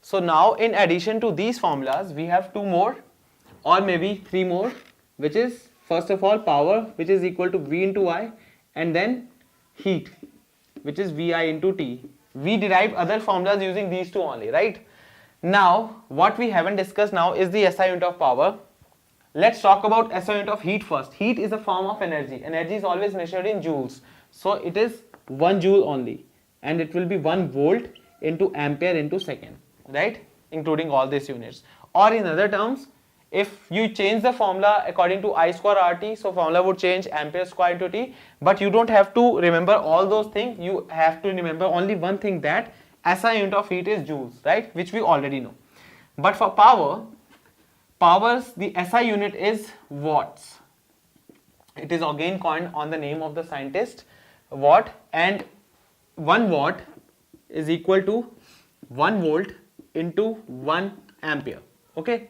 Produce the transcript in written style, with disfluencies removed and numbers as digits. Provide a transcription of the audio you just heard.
So now in addition to these formulas, we have two more or maybe three more, which is first of all power, which is equal to V into I, and then heat, which is Vi into T. We derive other formulas using these two only, right? Now what we haven't discussed now is the SI unit of power. Let's talk about SI unit of heat first. Heat is a form of energy. Energy is always measured in joules. So it is 1 joule only, and it will be 1 volt into ampere into second, right? Including all these units. Or in other terms, if you change the formula according to I square RT, so formula would change ampere square into T, but you don't have to remember all those things. You have to remember only one thing, that SI unit of heat is joules, right? Which we already know. But for powers, the SI unit is watts. It is again coined on the name of the scientist, watt, and 1 watt is equal to 1 volt into 1 ampere. Okay.